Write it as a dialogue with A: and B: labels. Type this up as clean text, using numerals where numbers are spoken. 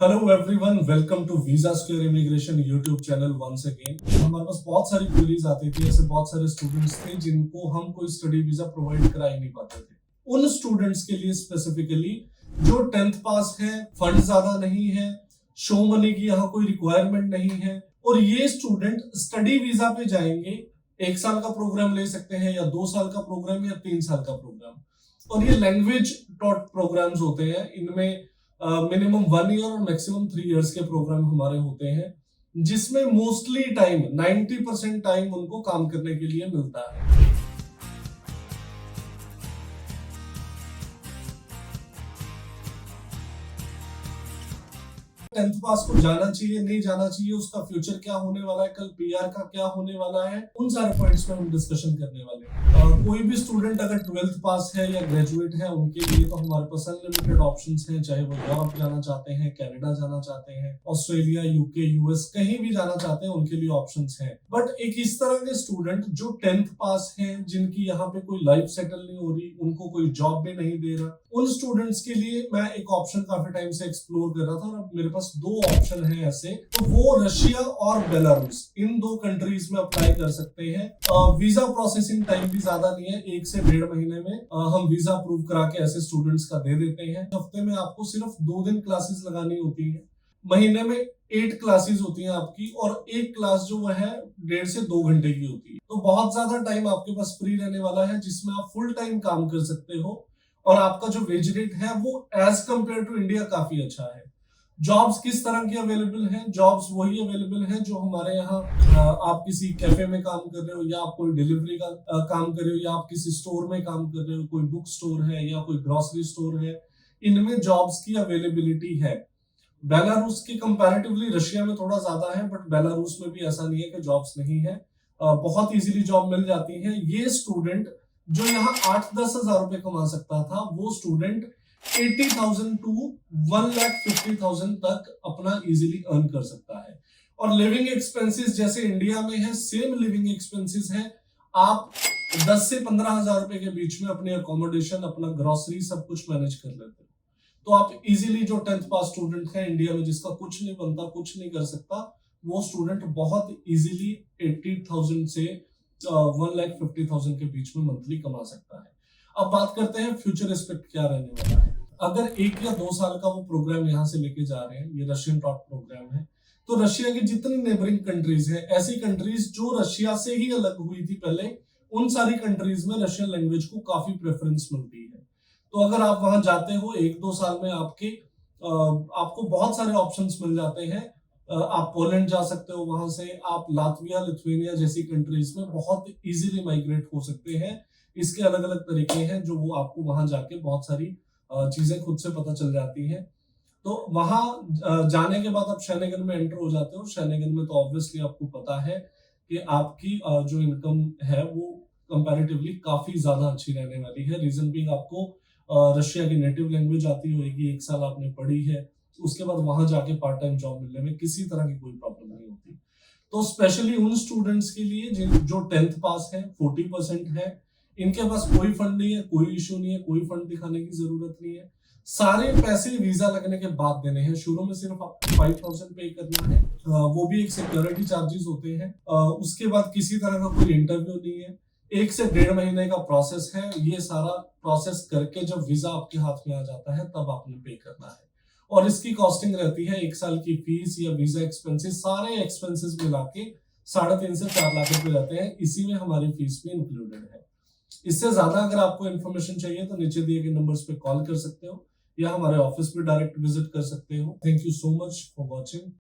A: Hello everyone, welcome to Visa Square immigration YouTube channel once again. हमारे पास बहुत सारी क्वेरीज आती थी, ऐसे बहुत सारे स्टूडेंट्स थे जिनको हम कोई स्टडी वीजा प्रोवाइड करा ही नहीं पाते थे। उन स्टूडेंट्स के लिए स्पेसिफिकली जो 10th पास है, फंड ज्यादा नहीं है, शो मनी की यहाँ कोई रिक्वायरमेंट नहीं है और ये स्टूडेंट स्टडी वीजा पे जाएंगे। 1 साल का प्रोग्राम ले सकते हैं या 2 साल का प्रोग्राम या 3 साल का प्रोग्राम। और ये लैंग्वेज टॉट प्रोग्राम्स होते हैं। इनमें मिनिमम 1 ईयर और मैक्सिमम 3 इयर्स के प्रोग्राम हमारे होते हैं, जिसमें मोस्टली टाइम 90% टाइम उनको काम करने के लिए मिलता है। 10th पास को जाना चाहिए, नहीं जाना चाहिए, उसका फ्यूचर क्या होने वाला है, कल पीआर का क्या होने वाला है, उन सारे पॉइंट्स पे हम डिस्कशन करने वाले हैं। कोई भी स्टूडेंट अगर 12th पास है या ग्रेजुएट है, उनके लिए तो हमारे पास अनलिमिटेड ऑप्शंस हैं। चाहे वो यूरोप जाना चाहते हैं, कनाडा जाना चाहते हैं, ऑस्ट्रेलिया, यूके, यूएस कहीं भी जाना चाहते हैं, उनके लिए ऑप्शंस हैं। बट एक इस तरह के स्टूडेंट जो 10th पास हैं, जिनकी यहाँ पे कोई लाइफ सेटल नहीं हो रही, उनको कोई जॉब भी नहीं दे रहा, उन स्टूडेंट्स के लिए मैं एक ऑप्शन काफी टाइम से एक्सप्लोर कर रहा था और अब मेरे पास 2 ऑप्शन है ऐसे। तो वो रशिया और बेलारूस, इन 2 कंट्रीज में अप्लाई कर सकते हैं। वीजा प्रोसेसिंग टाइम भी ज्यादा नहीं है, 1 से 1.5 महीने में हम वीजा अप्रूव करा के ऐसे स्टूडेंट्स का दे देते हैं। हफ्ते में आपको सिर्फ 2 दिन क्लासेस लगानी होती है, महीने में 8 क्लासेस होती हैं आपकी, और एक क्लास जो है 1.5 से 2 घंटे की होती है। तो बहुत ज्यादा टाइम आपके पास फ्री रहने वाला है, जिसमें आप फुल टाइम काम कर सकते हो और आपका जो वेज रेट है वो एज कंपेयर टू इंडिया काफी अच्छा है। जॉब्स किस तरह की अवेलेबल हैं? जॉब्स वही अवेलेबल हैं जो हमारे यहाँ आप किसी कैफे में काम कर रहे हो, या आप कोई डिलीवरी का काम कर रहे हो, या आप किसी स्टोर में काम कर रहे हो, कोई बुक स्टोर है या कोई ग्रोसरी स्टोर है, इनमें जॉब्स की अवेलेबिलिटी है। बेलारूस के कंपैरेटिवली रशिया में थोड़ा ज्यादा है, बट बेलारूस में भी ऐसा नहीं है कि जॉब्स नहीं है। बहुत इजीली जॉब मिल जाती है। ये स्टूडेंट जो यहाँ 8-10 हजार रुपए कमा सकता था, वो स्टूडेंट 80,000 टू 1,50,000 तक अपना इजीली अर्न कर सकता है। और लिविंग एक्सपेंसेस जैसे इंडिया में है, सेम लिविंग एक्सपेंसेस है। आप 10 से 15 हजार रुपए के बीच में अपने अकोमोडेशन, अपना ग्रोसरी सब कुछ मैनेज कर लेते हो। तो आप इजीली जो 10th पास स्टूडेंट है इंडिया में, जिसका कुछ नहीं बनता, कुछ नहीं कर सकता, वो स्टूडेंट बहुत इजीली 80,000 से 1,50,000 के बीच में मंथली कमा सकता है। अब बात करते हैं फ्यूचर एस्पेक्ट क्या रहने वाला है। अगर 1 या 2 साल का वो प्रोग्राम यहाँ से लेके जा रहे हैं, ये रशियन टॉप प्रोग्राम है, तो रशिया की जितनी नेबरिंग कंट्रीज है, ऐसी कंट्रीज जो रशिया से ही अलग हुई थी पहले, उन सारी कंट्रीज में रशियन लैंग्वेज को काफी प्रेफरेंस मिलती है। तो अगर आप वहां जाते हो 1-2 साल में, आपको बहुत सारे ऑप्शंस मिल जाते हैं। आप पोलैंड जा सकते हो, वहां से आप लातविया, लिथुआनिया जैसी कंट्रीज में बहुत इजीली माइग्रेट हो सकते हैं। इसके अलग अलग तरीके हैं जो वो आपको वहां जाके बहुत सारी चीजें खुद से पता चल जाती हैं। तो वहां जाने के बाद आप शेनेगन में एंटर हो जाते हो। शेनेगन में तो ऑब्वियसली आपको पता है कि आपकी जो इनकम है वो कंपैरेटिवली काफी ज्यादा अच्छी रहने वाली है। रीजन बीइंग आपको रशिया की नेटिव लैंग्वेज आती होगी, 1 साल आपने पढ़ी है, उसके बाद वहां जाके पार्ट टाइम जॉब मिलने में किसी तरह की कोई प्रॉब्लम नहीं होती। तो स्पेशली उन स्टूडेंट्स के लिए जो 10th पास है, 40% है, इनके पास कोई फंड नहीं है, कोई इशू नहीं है, कोई फंड दिखाने की जरूरत नहीं है। सारे पैसे वीजा लगने के बाद देने हैं। शुरू में सिर्फ आपको 5,000 पे करना है, वो भी एक सिक्योरिटी चार्जेस होते हैं। उसके बाद किसी तरह का कोई इंटरव्यू नहीं है। 1 से 1.5 महीने का प्रोसेस है। ये सारा प्रोसेस करके जब वीजा आपके हाथ में आ जाता है, तब आपने पे करना है। और इसकी कॉस्टिंग रहती है 1 साल की फीस या वीजा एक्सपेंसेस, सारे एक्सपेंसेस मिला के 3.5 से 4 लाख रुपए रहते हैं। इसी में हमारी फीस भी इंक्लूडेड है। इससे ज्यादा अगर आपको इन्फॉर्मेशन चाहिए तो नीचे दिए गए नंबर्स पे कॉल कर सकते हो या हमारे ऑफिस पे डायरेक्ट विजिट कर सकते हो। Thank you so much for watching.